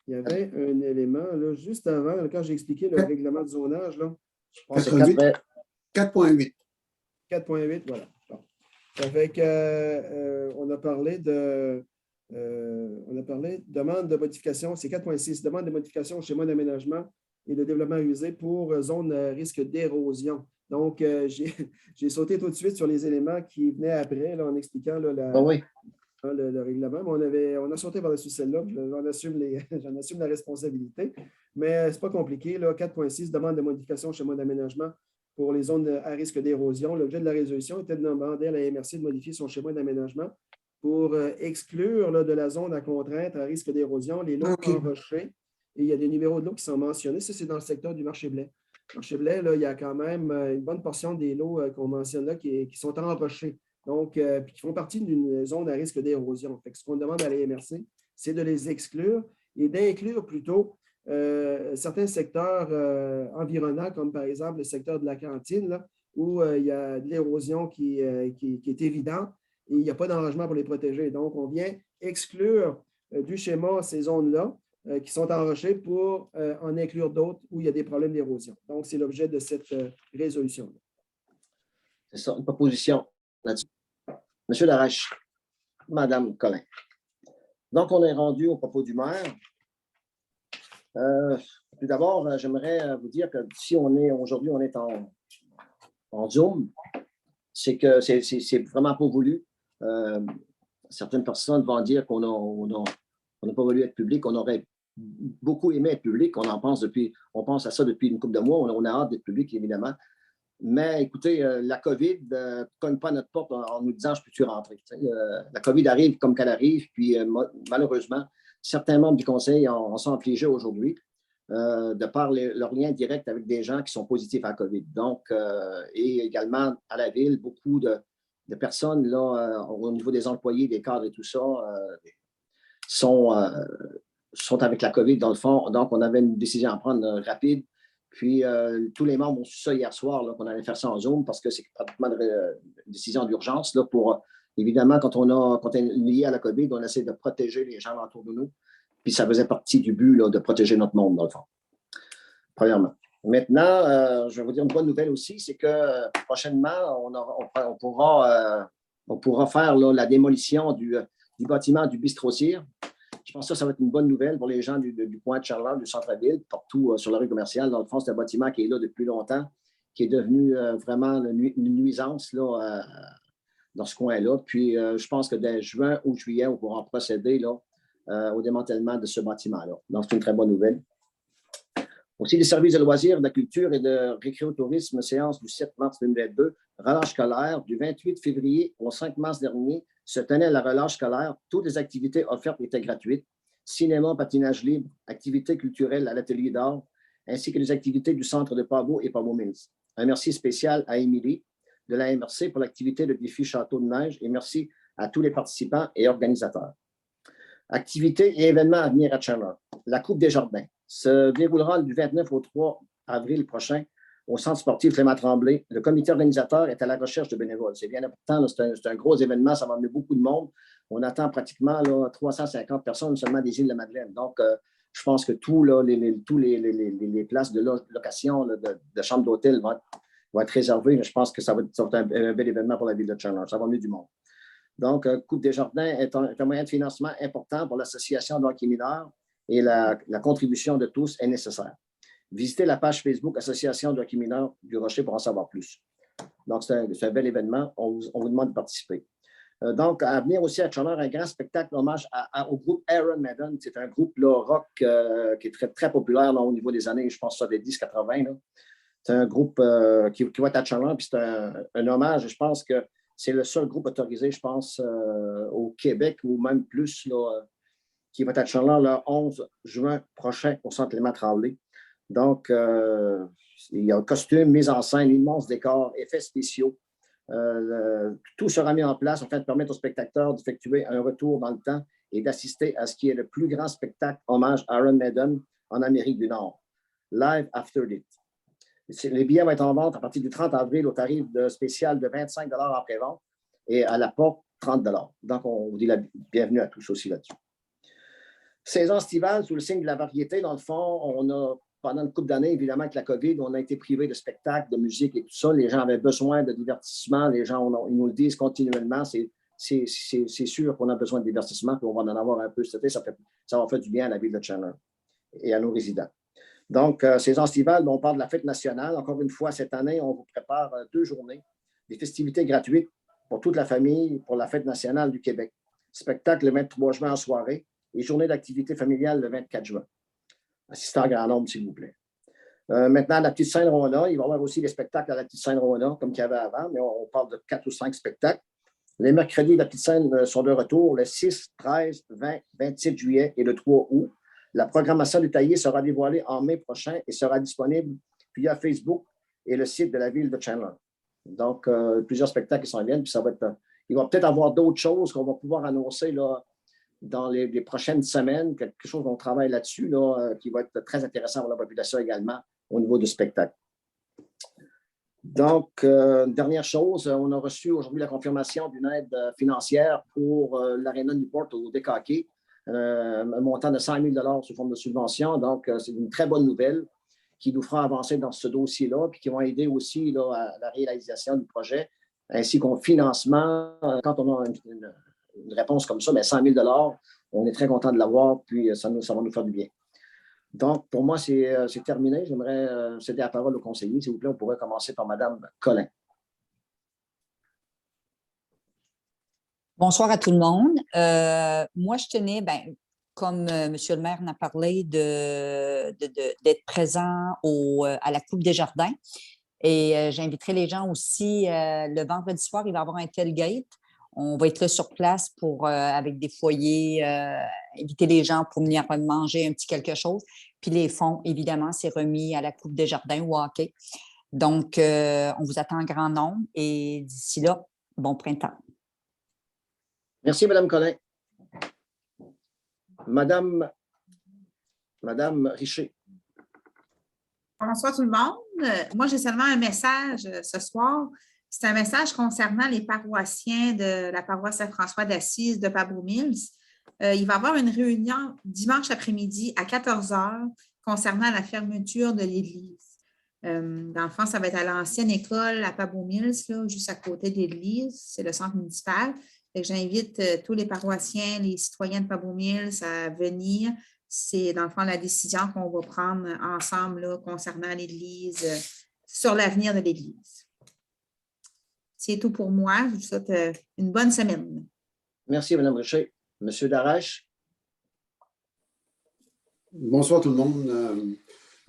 Il y avait un élément, là, juste avant, là, quand j'ai expliqué le règlement de zonage, là. 4.8. 4.8, voilà. Bon. Ça fait qu'on a parlé de demande de modification, c'est 4.6, demande de modification au schéma d'aménagement et de développement rusé pour zone risque d'érosion. Donc, j'ai sauté tout de suite sur les éléments qui venaient après là, en expliquant là, le règlement. Mais on a sauté par-dessus celle-là. J'en assume la responsabilité. Mais ce n'est pas compliqué. 4.6, demande de modification au schéma d'aménagement pour les zones à risque d'érosion. L'objet de la résolution était de demander à la MRC de modifier son schéma d'aménagement pour exclure là, de la zone à contrainte à risque d'érosion les lots enrochés. Et il y a des numéros de lots qui sont mentionnés. Ça, c'est dans le secteur du marché blé. Le marché blé, là, il y a quand même une bonne portion des lots qu'on mentionne là qui sont enrochés. Donc, puis qui font partie d'une zone à risque d'érosion. Ce qu'on demande à la MRC, c'est de les exclure et d'inclure plutôt certains secteurs environnants, comme par exemple le secteur de la cantine, là, où il y a de l'érosion qui est évidente et il n'y a pas d'arrangement pour les protéger. Donc, on vient exclure du schéma ces zones-là qui sont enrochées pour en inclure d'autres où il y a des problèmes d'érosion. Donc, c'est l'objet de cette résolution-là. C'est ça, une proposition là-dessus. Monsieur Larache, Madame Collin. Donc, on est rendu au propos du maire. Tout d'abord, j'aimerais vous dire que si aujourd'hui, on est en Zoom, c'est que c'est vraiment pas voulu. Certaines personnes vont dire qu'on n'a pas voulu être public, on aurait beaucoup aimé être public, on pense à ça depuis une couple de mois, on a hâte d'être public, évidemment. Mais écoutez, la COVID ne cogne pas à notre porte en nous disant « je peux-tu rentrer ». La COVID arrive comme qu'elle arrive, puis malheureusement, certains membres du conseil en sont affligés aujourd'hui de par leur lien direct avec des gens qui sont positifs à la COVID. Donc, et également à la ville, beaucoup de personnes là, au niveau des employés, des cadres et tout ça, sont avec la COVID dans le fond. Donc, on avait une décision à prendre rapide. Puis, tous les membres ont su ça hier soir, qu'on allait faire ça en Zoom parce que c'est pratiquement une décision d'urgence là, pour, évidemment, quand on est lié à la COVID, on essaie de protéger les gens autour de nous. Puis, ça faisait partie du but là, de protéger notre monde, dans le fond, premièrement. Maintenant, je vais vous dire une bonne nouvelle aussi, c'est que prochainement, on pourra faire là, la démolition du bâtiment du Bistrot Cire. Je pense que ça va être une bonne nouvelle pour les gens du coin de Charlevoix, du centre-ville, partout sur la rue commerciale. Dans le fond, c'est un bâtiment qui est là depuis longtemps, qui est devenu vraiment une nuisance là, dans ce coin-là. Puis, je pense que dès juin ou juillet, on pourra procéder là, au démantèlement de ce bâtiment-là. Donc, c'est une très bonne nouvelle. Aussi, les services de loisirs, de culture et de récréotourisme, séance du 7 mars 2022, relâche scolaire du 28 février au 5 mars dernier, se tenait la relâche scolaire. Toutes les activités offertes étaient gratuites. Cinéma, patinage libre, activités culturelles à l'atelier d'art, ainsi que les activités du centre de Pabot et Pabot Mills. Un merci spécial à Émilie de la MRC pour l'activité de défi Château de Neige et merci à tous les participants et organisateurs. Activités et événements à venir à Chandler. La Coupe des Jardins se déroulera du 29 au 3 avril prochain au Centre sportif Clément Tremblay. Le comité organisateur est à la recherche de bénévoles. C'est bien important, c'est un gros événement, ça va amener beaucoup de monde. On attend pratiquement là, 350 personnes seulement des îles de Donc, je pense que tous les places de location là, de chambres d'hôtel vont être réservées. Je pense que ça va être un bel événement pour la ville de Chandler. Ça va amener du monde. Donc, Coupe des Jardins est un moyen de financement important pour l'association de hockey mineur et la contribution de tous est nécessaire. Visitez la page Facebook Association de hockey mineur du Rocher pour en savoir plus. Donc, c'est un bel événement. On vous demande de participer. Donc, à venir aussi à Chandler, un grand spectacle hommage au groupe Iron Maiden. C'est un groupe là, rock qui est très, très populaire là, au niveau des années, je pense, ça des 10-80. C'est un groupe qui va être à Chandler, puis c'est un hommage. Je pense que c'est le seul groupe autorisé, je pense, au Québec ou même plus, là, qui va être à Chandler le 11 juin prochain au Centre Clément Tremblay. Donc, il y a un costume, mise en scène, immense décor, effets spéciaux. Tout sera mis en place afin de permettre aux spectateurs d'effectuer un retour dans le temps et d'assister à ce qui est le plus grand spectacle hommage à Iron Maiden en Amérique du Nord. Live After It. Les billets vont être en vente à partir du 30 avril au tarif spécial de 25 en pré-vente et à la porte, 30 Donc, on vous dit la bienvenue à tous aussi là-dessus. Saison estivale, sous le signe de la variété, dans le fond, on a, pendant une couple d'années, évidemment, avec la COVID, on a été privés de spectacles, de musique et tout ça. Les gens avaient besoin de divertissement. Les gens, ils nous le disent continuellement. C'est sûr qu'on a besoin de divertissement, puis on va en avoir un peu cet été. Ça va faire du bien à la ville de Chandler et à nos résidents. Donc, saison estivale, on parle de la fête nationale. Encore une fois, cette année, on vous prépare 2 journées, des festivités gratuites pour toute la famille pour la fête nationale du Québec. Spectacle le 23 juin en soirée et journée d'activité familiale le 24 juin. Assistez en grand nombre, s'il vous plaît. Maintenant, à la Petite Sainte-Rona, il va y avoir aussi des spectacles à la Petite Sainte-Rona, comme il y avait avant, mais on parle de 4 ou 5 spectacles. Les mercredis de la Petite Sainte sont de retour le 6, 13, 20, 27 juillet et le 3 août. La programmation détaillée sera dévoilée en mai prochain et sera disponible via Facebook et le site de la ville de Chandler. Donc, plusieurs spectacles qui s'en viennent, puis ça va être, il va peut-être avoir d'autres choses qu'on va pouvoir annoncer là, dans les prochaines semaines, quelque chose qu'on travaille là-dessus, là, qui va être très intéressant pour la population également au niveau du spectacle. Donc, dernière chose, on a reçu aujourd'hui la confirmation d'une aide financière pour l'Arena Newport au DKK, un montant de 100 000 sous forme de subvention. Donc, c'est une très bonne nouvelle qui nous fera avancer dans ce dossier-là, puis qui vont aider aussi là, à la réalisation du projet, ainsi qu'au financement. Quand on a une réponse comme ça, mais 100 000 on est très content de l'avoir, puis ça va nous faire du bien. Donc, pour moi, c'est terminé. J'aimerais céder la parole au conseiller. S'il vous plaît, on pourrait commencer par Mme Collin. Bonsoir à tout le monde. Moi, je tenais, comme M. le maire en a parlé, d'être présent à la Coupe des Jardins. Et j'inviterai les gens aussi, le vendredi soir, il va y avoir un tailgate. On va être là sur place pour, avec des foyers, inviter les gens pour venir manger un petit quelque chose. Puis les fonds, évidemment, c'est remis à la Coupe des Jardins au hockey. Donc, on vous attend en grand nombre et d'ici là, bon printemps. Merci, Mme Collin. Madame Richer. Bonsoir tout le monde. Moi, j'ai seulement un message ce soir. C'est un message concernant les paroissiens de la paroisse Saint-François d'Assise de Pabot-Mills. Il va y avoir une réunion dimanche après-midi à 14 h concernant la fermeture de l'église. Dans le fond, ça va être à l'ancienne école à Pabot-Mills, juste à côté de l'église. C'est le centre municipal. J'invite tous les paroissiens, les citoyens de Pabot-Mills à venir. C'est, dans le fond, la décision qu'on va prendre ensemble là, concernant l'Église, sur l'avenir de l'Église. C'est tout pour moi. Je vous souhaite une bonne semaine. Merci, Mme Richer. Monsieur Darèche. Bonsoir tout le monde.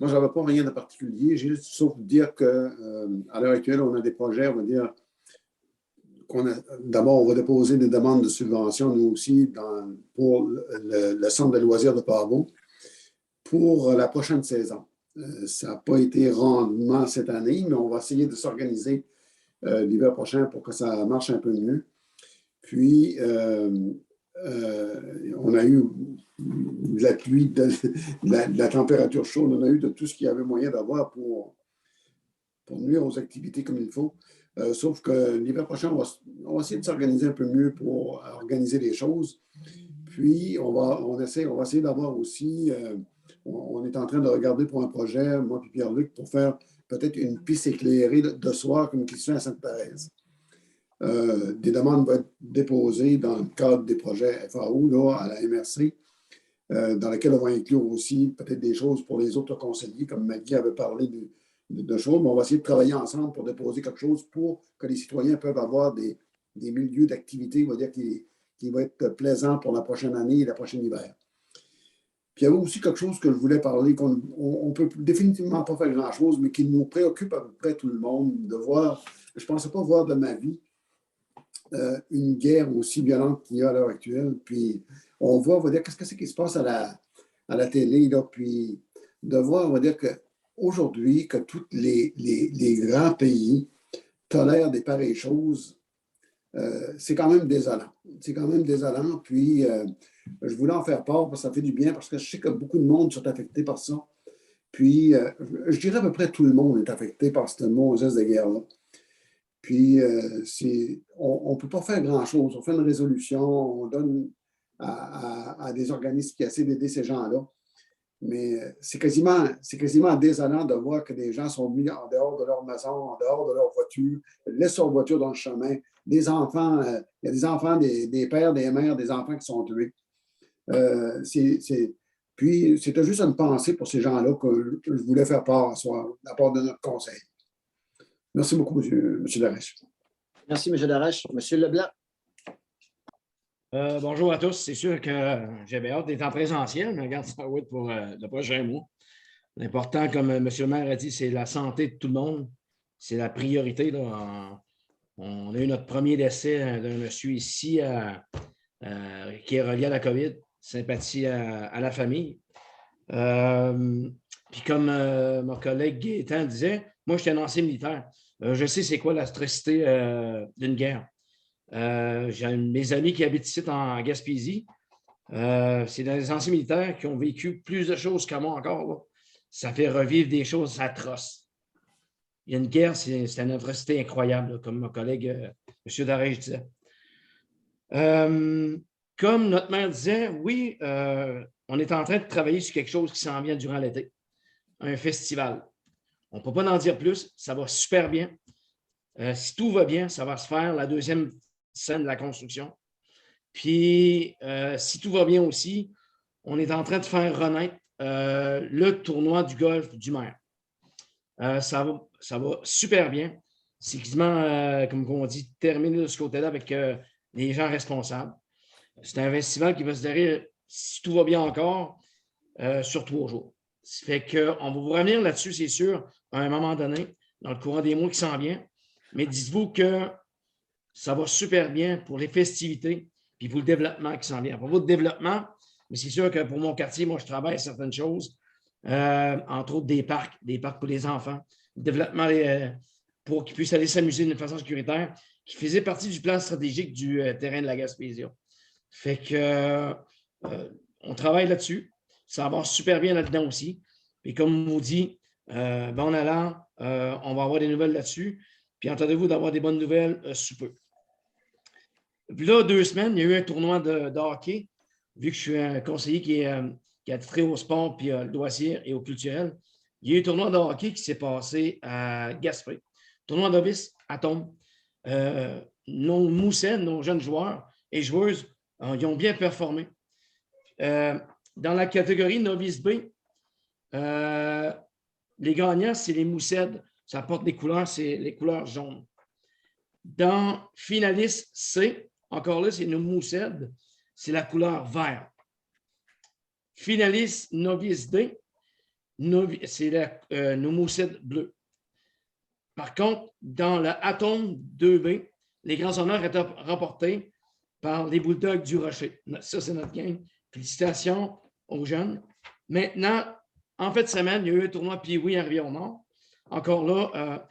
Moi, je n'avais pas rien de particulier. J'ai juste sauf dire qu'à l'heure actuelle, on a des projets, on va dire, d'abord, on va déposer des demandes de subvention, nous aussi, pour le centre de loisirs de Pabot pour la prochaine saison. Ça n'a pas été rendement cette année, mais on va essayer de s'organiser l'hiver prochain pour que ça marche un peu mieux. Puis, on a eu de la pluie, de la température chaude, on a eu de tout ce qu'il y avait moyen d'avoir pour nuire aux activités comme il faut. Sauf que l'hiver prochain, on va essayer de s'organiser un peu mieux pour organiser les choses. Puis, on va essayer d'avoir aussi, on est en train de regarder pour un projet, moi et Pierre-Luc, pour faire peut-être une piste éclairée de soir comme qui se fait à Sainte-Thérèse. Des demandes vont être déposées dans le cadre des projets FAO là, à la MRC, dans lesquels on va inclure aussi peut-être des choses pour les autres conseillers, comme Maggie avait parlé de choses, mais on va essayer de travailler ensemble pour déposer quelque chose pour que les citoyens peuvent avoir des milieux d'activité, on va dire, qui vont être plaisants pour la prochaine année et la prochaine hiver. Puis il y a aussi quelque chose que je voulais parler, qu'on ne peut définitivement pas faire grand-chose, mais qui nous préoccupe à peu près tout le monde, de voir, je ne pensais pas voir de ma vie une guerre aussi violente qu'il y a à l'heure actuelle. Puis on va dire, qu'est-ce que c'est qui se passe à la télé, là, puis de voir, on va dire qu'aujourd'hui, que tous les grands pays tolèrent des pareilles choses, c'est quand même désolant. C'est quand même désolant. Puis, je voulais en faire part parce que ça fait du bien, parce que je sais que beaucoup de monde sont affectés par ça. Puis, je dirais à peu près tout le monde est affecté par cette mauvaise de guerre-là. Puis, on ne peut pas faire grand-chose. On fait une résolution, on donne à des organismes qui essaient d'aider ces gens-là. Mais c'est quasiment désolant de voir que des gens sont mis en dehors de leur maison, en dehors de leur voiture, laissent leur voiture dans le chemin. Des enfants, il y a des enfants, des pères, des mères, des enfants qui sont tués. Puis, c'était juste une pensée pour ces gens-là que je voulais faire part ce soir, de la part de notre conseil. Merci beaucoup, M. Darèche. Merci, M. Darèche. M. Leblanc. Bonjour à tous. C'est sûr que j'avais hâte d'être en présentiel, mais regarde ça pour le prochain mois. L'important, comme M. le maire a dit, c'est la santé de tout le monde. C'est la priorité. Là. On a eu notre premier décès d'un monsieur ici qui est relié à la COVID. Sympathie à la famille. Puis comme mon collègue Gaétan disait, moi, je suis un ancien militaire. Je sais c'est quoi l'atrocité d'une guerre. J'ai mes amis qui habitent ici en Gaspésie. C'est des anciens militaires qui ont vécu plus de choses que moi encore. Là. Ça fait revivre des choses atroces. Il y a une guerre, c'est une atrocité incroyable, là, comme mon collègue M. Darèche disait. Comme notre maire disait, oui, on est en train de travailler sur quelque chose qui s'en vient durant l'été. Un festival. On ne peut pas en dire plus. Ça va super bien. Si tout va bien, ça va se faire la deuxième scène de la construction. Puis, si tout va bien aussi, on est en train de faire renaître le tournoi du golf du maire. Ça va super bien. C'est quasiment, comme on dit, terminé de ce côté-là avec les gens responsables. C'est un festival qui va se dérouler, si tout va bien encore, sur 3 jours. Ça fait qu'on va vous revenir là-dessus, c'est sûr, à un moment donné. dans le courant des mois qui s'en vient. Mais dites-vous que ça va super bien pour les festivités puis pour le développement qui s'en vient. Pour votre développement, mais c'est sûr que pour mon quartier, moi, je travaille certaines choses, entre autres des parcs pour les enfants, le développement pour qu'ils puissent aller s'amuser d'une façon sécuritaire, qui faisait partie du plan stratégique du terrain de la Gaspésie. Fait que on travaille là-dessus. Ça va super bien là-dedans aussi. Et comme on vous dit, bon allant, on va avoir des nouvelles là-dessus. Puis entendez-vous d'avoir des bonnes nouvelles sous peu. Puis là, 2 semaines, il y a eu un tournoi de hockey, vu que je suis un conseiller qui a trait au sport, puis le loisir et au culturel. Il y a eu un tournoi de hockey qui s'est passé à Gaspé. Tournoi novice à Tombe. Nos Moussets, nos jeunes joueurs et joueuses, ils ont bien performé. Dans la catégorie novice B, les gagnants, c'est les Moussets. Ça porte des couleurs, c'est les couleurs jaunes. Dans finaliste C, encore là, c'est nos Moussets, c'est la couleur vert. Finaliste novice D, c'est nos Moussets bleus. Par contre, dans le Atome 2B, les grands honneurs étaient remportés par les Bulldogs du Rocher. Ça, c'est notre gang. Félicitations aux jeunes. Maintenant, en fin de semaine, il y a eu un tournoi Pee-Wee à Rivière-Nord. Encore là,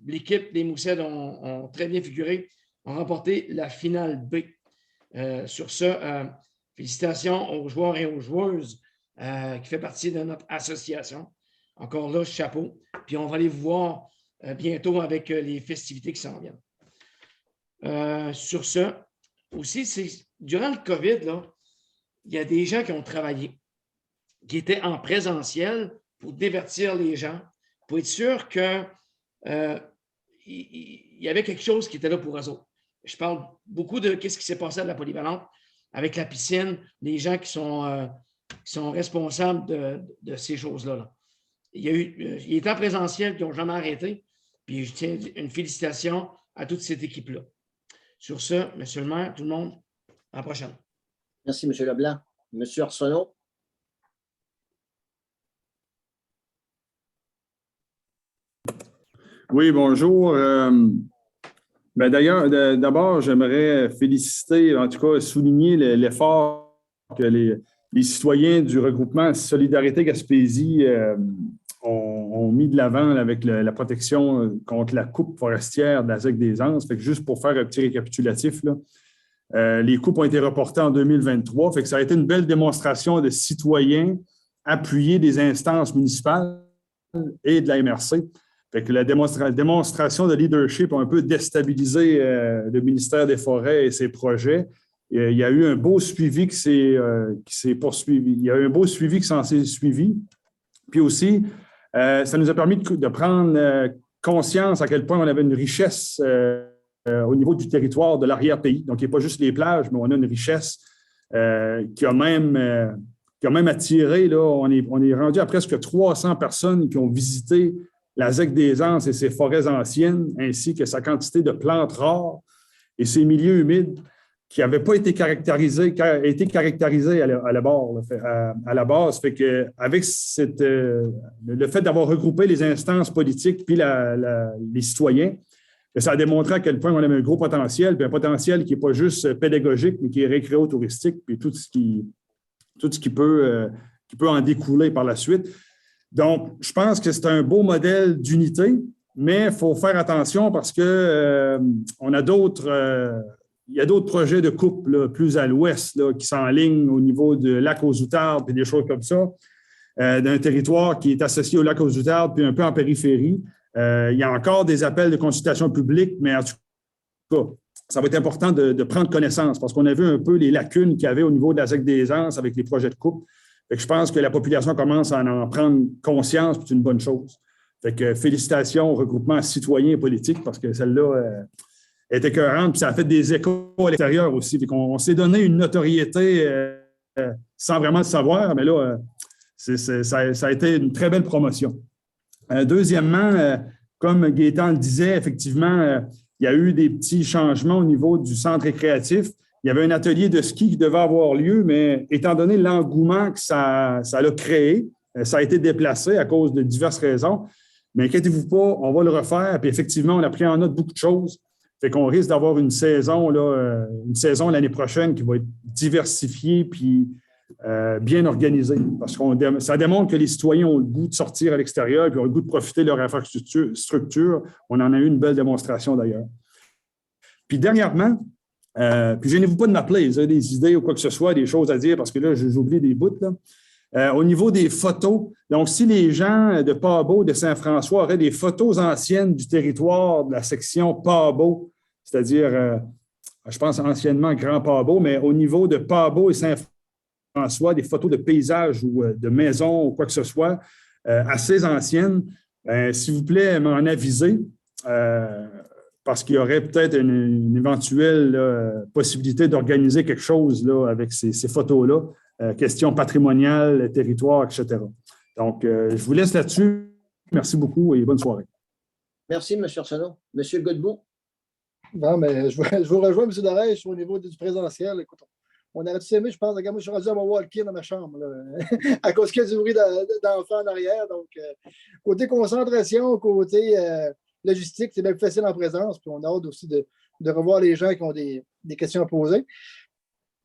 l'équipe des Moussets ont très bien figuré, ont remporté la finale B. Sur ce, félicitations aux joueurs et aux joueuses qui font partie de notre association. Encore là, chapeau. Puis on va aller vous voir bientôt avec les festivités qui s'en viennent. Sur ce, aussi, durant le COVID, là, il y a des gens qui ont travaillé, qui étaient en présentiel pour divertir les gens, pour être sûr qu'il y avait quelque chose qui était là pour eux autres. Je parle beaucoup de ce qui s'est passé à la polyvalente avec la piscine, les gens qui sont responsables de ces choses-là. Là. Il est en présentiel qui n'ont jamais arrêté. Puis je tiens une félicitation à toute cette équipe-là. Sur ce, M. le maire, tout le monde, à la prochaine. Merci, M. Leblanc. M. Arsenault. Oui, bonjour. D'ailleurs, d'abord, j'aimerais féliciter, en tout cas, souligner l'effort que les citoyens du regroupement Solidarité Gaspésie ont mis de l'avant avec la protection contre la coupe forestière de la ZEC des Anses. Fait que juste pour faire un petit récapitulatif, là, les coupes ont été reportées en 2023. Fait que ça a été une belle démonstration de citoyens appuyés des instances municipales et de la MRC. Fait que la démonstration de leadership a un peu déstabilisé le ministère des Forêts et ses projets. Il y a eu un beau suivi qui s'est poursuivi. Il y a eu un beau suivi qui s'en s'est suivi. Puis aussi, ça nous a permis de prendre conscience à quel point on avait une richesse au niveau du territoire de l'arrière-pays. Donc, il n'y a pas juste les plages, mais on a une richesse qui a même attiré, là, on est rendu à presque 300 personnes qui ont visité la ZEC des Anses et ses forêts anciennes, ainsi que sa quantité de plantes rares et ses milieux humides qui n'avaient pas été caractérisés à la base. Fait qu'avec le fait d'avoir regroupé les instances politiques puis les citoyens, ça a démontré à quel point on avait un gros potentiel, puis un potentiel qui n'est pas juste pédagogique, mais qui est récréo-touristique, puis tout ce qui peut en découler par la suite. Donc, je pense que c'est un beau modèle d'unité, mais il faut faire attention parce que il y a d'autres projets de coupe là, plus à l'ouest là, qui s'enlignent au niveau de lac aux Outardes et des choses comme ça, d'un territoire qui est associé au lac aux Outardes puis un peu en périphérie. Il y a encore des appels de consultation publique, mais en tout cas, ça va être important de prendre connaissance parce qu'on a vu un peu les lacunes qu'il y avait au niveau de la ZEC des Anses avec les projets de coupe. Fait que je pense que la population commence à en prendre conscience, c'est une bonne chose. Fait que félicitations au regroupement citoyen et politique parce que celle-là est écœurante, puis ça a fait des échos à l'extérieur aussi. Fait qu'on s'est donné une notoriété sans vraiment le savoir, mais là, ça a été une très belle promotion. Deuxièmement, comme Gaétan le disait, effectivement, il y a eu des petits changements au niveau du centre récréatif. Il y avait un atelier de ski qui devait avoir lieu, mais étant donné l'engouement que ça a créé, ça a été déplacé à cause de diverses raisons. Mais inquiétez-vous pas, on va le refaire. Puis effectivement, on a pris en note beaucoup de choses. Fait qu'on risque d'avoir une saison l'année prochaine qui va être diversifiée puis bien organisée. Parce que ça démontre que les citoyens ont le goût de sortir à l'extérieur puis ont le goût de profiter de leur infrastructure. On en a eu une belle démonstration d'ailleurs. Puis dernièrement, puis gênez-vous pas de m'appeler, vous avez des idées ou quoi que ce soit, des choses à dire, parce que là, j'oublie des bouts. Là. Au niveau des photos, donc si les gens de Pas-Beau, de Saint-François auraient des photos anciennes du territoire de la section Pas-Beau, c'est-à-dire, je pense anciennement Grand Pas-Beau, mais au niveau de Pas-Beau et Saint-François, des photos de paysages ou de maisons ou quoi que ce soit, assez anciennes, s'il vous plaît, m'en aviser. Parce qu'il y aurait peut-être une éventuelle possibilité d'organiser quelque chose là, avec ces photos-là, questions patrimoniales, territoire, etc. Donc, je vous laisse là-dessus. Merci beaucoup et bonne soirée. Merci, M. Arsenault. M. Godbout. Non, mais je vous rejoins, M. Darèche, au niveau du présentiel. Écoute, on aurait tous aimé, je pense. Regarde, moi, je suis rendu à mon walk-in dans ma chambre, là, à cause qu'il y a du bruit d'enfants en arrière. Donc, côté concentration, côté logistique, c'est bien plus facile en présence. Puis on a hâte aussi de revoir les gens qui ont des questions à poser.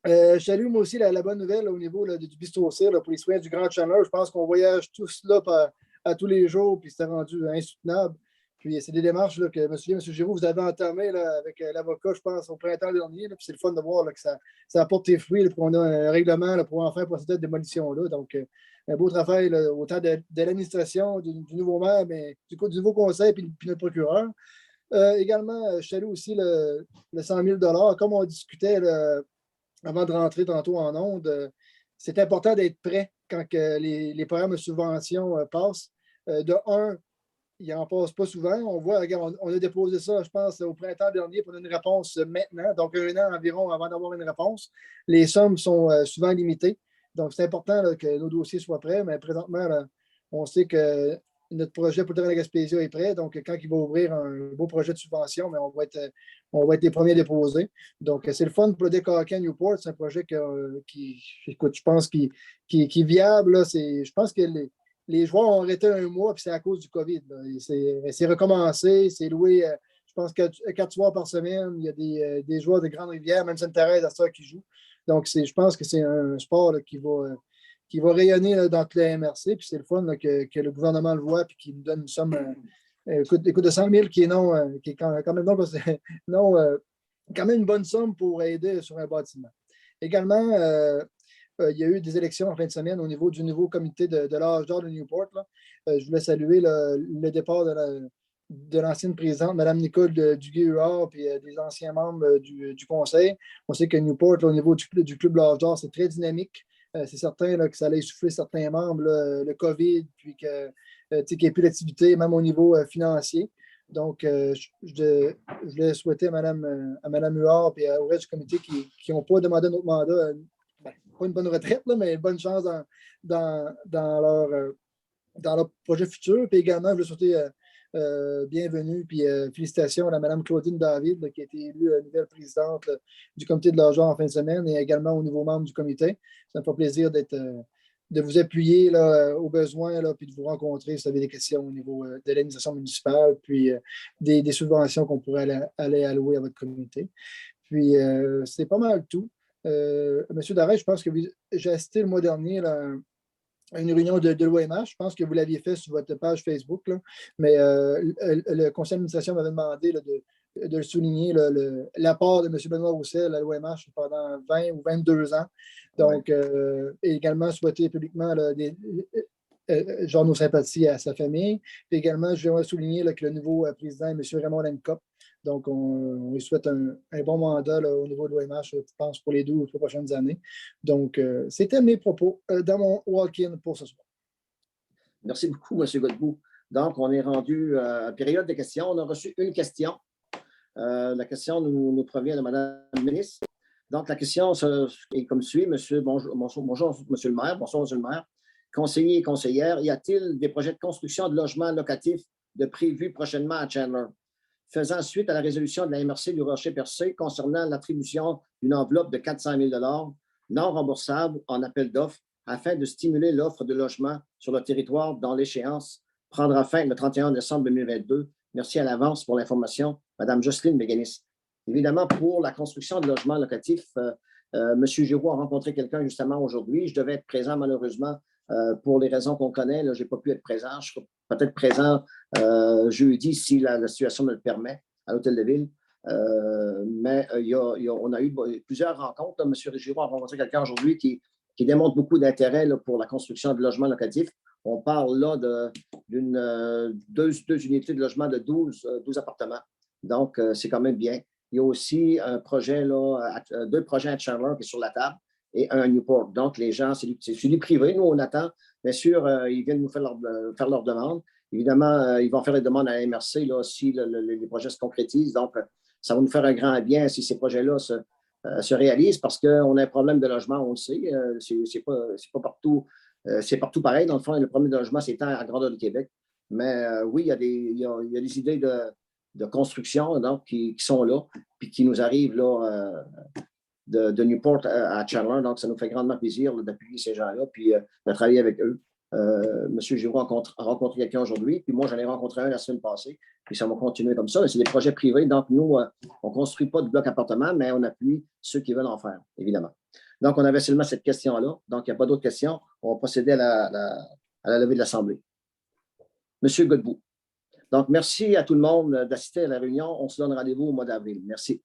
Je salue moi aussi la bonne nouvelle là, au niveau là, du bistrot-cire pour les soins du Grand Chandler. Je pense qu'on voyage tous là à tous les jours, puis c'était rendu insoutenable. Puis c'est des démarches là, que M. Giroux, vous avez entamées là, avec l'avocat, je pense, au printemps dernier. Là, puis c'est le fun de voir là, que ça apporte ses fruits. Là, puis on a un règlement là, pour enfin procéder à cette démolition-là. Donc, un beau travail, là, autant de l'administration, du nouveau maire, mais du nouveau conseil, puis notre procureur. Également, je salue aussi le 100 000 $. Comme on discutait là, avant de rentrer tantôt en ondes, c'est important d'être prêt quand que les programmes de subvention passent. De un, il n'en passe pas souvent. On voit, regarde, on a déposé ça, je pense, au printemps dernier pour une réponse maintenant, donc 1 an environ avant d'avoir une réponse. Les sommes sont souvent limitées. Donc, c'est important là, que nos dossiers soient prêts, mais présentement, là, on sait que notre projet pour le terrain de Gaspésia est prêt. Donc, quand il va ouvrir un beau projet de subvention, mais on va être les premiers déposés. Donc, c'est le fun pour le Décaquin Newport. C'est un projet qui écoute, je pense, qui est viable. Là. Je pense que les joueurs ont arrêté 1 mois, puis c'est à cause du COVID. C'est recommencé, c'est loué, je pense, 4 soirs par semaine. Il y a des joueurs de Grande-Rivière, même Sainte-Thérèse, à ça qui jouent. Donc, je pense que c'est un sport là, qui va rayonner là, dans toute la MRC. Puis c'est le fun là, que le gouvernement le voit et qu'il nous donne une somme écoute de 100 000 qui est quand même quand même une bonne somme pour aider sur un bâtiment. Également, il y a eu des élections en fin de semaine au niveau du nouveau comité de l'âge d'or de Newport. Là. Je voulais saluer le départ de l'ancienne présidente, Mme Nicole Duguay-Huard, puis des anciens membres du conseil. On sait que Newport, là, au niveau du club l'âge d'or, c'est très dynamique. C'est certain là, que ça allait essouffler certains membres, là, le COVID, puis qu'il n'y ait plus d'activité, même au niveau financier. Donc, je voulais souhaiter à Mme Huard et au reste du comité qui n'ont pas demandé notre mandat, pas une bonne retraite, là, mais une bonne chance dans leur projet futur. Puis également, je veux souhaiter bienvenue, puis félicitations à Mme Claudine David, là, qui a été élue nouvelle présidente là, du comité de l'argent en fin de semaine et également aux nouveaux membres du comité. Ça me fait plaisir de vous appuyer là, aux besoins, là, puis de vous rencontrer si vous avez des questions au niveau de l'administration municipale, puis des subventions qu'on pourrait aller allouer à votre communauté. Puis c'est pas mal tout. Monsieur Darèche, je pense que j'ai assisté le mois dernier là, à une réunion de l'OMH. Je pense que vous l'aviez fait sur votre page Facebook, là, mais le conseil d'administration m'avait demandé là, de souligner l'apport de M. Benoît Roussel à l'OMH pendant 20 ou 22 ans. Donc, également souhaiter publiquement là, genre nos sympathies à sa famille. Puis également, je vais souligner là, que le nouveau président est M. Raymond Lencop. Donc, on lui souhaite un bon mandat là, au niveau de l'OMH, je pense, pour les 2 ou 3 prochaines années. Donc, c'était mes propos dans mon walk-in pour ce soir. Merci beaucoup, M. Godbout. Donc, on est rendu à la période de questions. On a reçu une question. La question nous provient de Mme la ministre. Donc, la question est comme suit. Bonjour, M. le maire. Bonsoir, M. le maire. Conseiller et conseillère, y a-t-il des projets de construction de logements locatifs prévus prochainement à Chandler? Faisant suite à la résolution de la MRC du Rocher-Percé concernant l'attribution d'une enveloppe de 400 000 $ non remboursable en appel d'offres afin de stimuler l'offre de logements sur le territoire dans l'échéance prendra fin le 31 décembre 2022. Merci à l'avance pour l'information, Mme Jocelyne Méganis. Évidemment, pour la construction de logements locatifs, M. Giroux a rencontré quelqu'un justement aujourd'hui. Je devais être présent, malheureusement, pour les raisons qu'on connaît. Je n'ai pas pu être présent. Je serai peut-être présent jeudi si la situation me le permet à l'Hôtel de Ville. Mais on a eu plusieurs rencontres. M. Giroux a rencontré quelqu'un aujourd'hui qui démontre beaucoup d'intérêt pour la construction de logements locatifs. On parle là d'une deux unités de logement de 12 appartements. Donc, c'est quand même bien. Il y a aussi un projet, deux projets à Chandler qui est sur la table et un à Newport. Donc, les gens, c'est du privé. Nous, on attend. Bien sûr, ils viennent nous faire leur demande. Évidemment, ils vont faire les demandes à la MRC là, si les projets se concrétisent. Donc, ça va nous faire un grand bien si ces projets-là se réalisent parce qu'on a un problème de logement, on le sait. C'est pas partout. C'est partout pareil. Dans le fond, le problème de logement s'étend à la grandeur du Québec. Mais oui, il y a des idées de construction donc, qui sont là, puis qui nous arrivent là, de Newport à Chandler. Donc, ça nous fait grandement plaisir d'appuyer ces gens-là, puis de travailler avec eux. M. Giroux a rencontré quelqu'un aujourd'hui, puis moi, j'en ai rencontré un la semaine passée, puis ça va continuer comme ça. C'est des projets privés, donc nous, on ne construit pas de blocs appartements, mais on appuie ceux qui veulent en faire, évidemment. Donc, on avait seulement cette question-là. Donc, il n'y a pas d'autres questions. On va procéder à la levée de l'Assemblée. M. Godbout. Donc, merci à tout le monde d'assister à la réunion. On se donne rendez-vous au mois d'avril. Merci.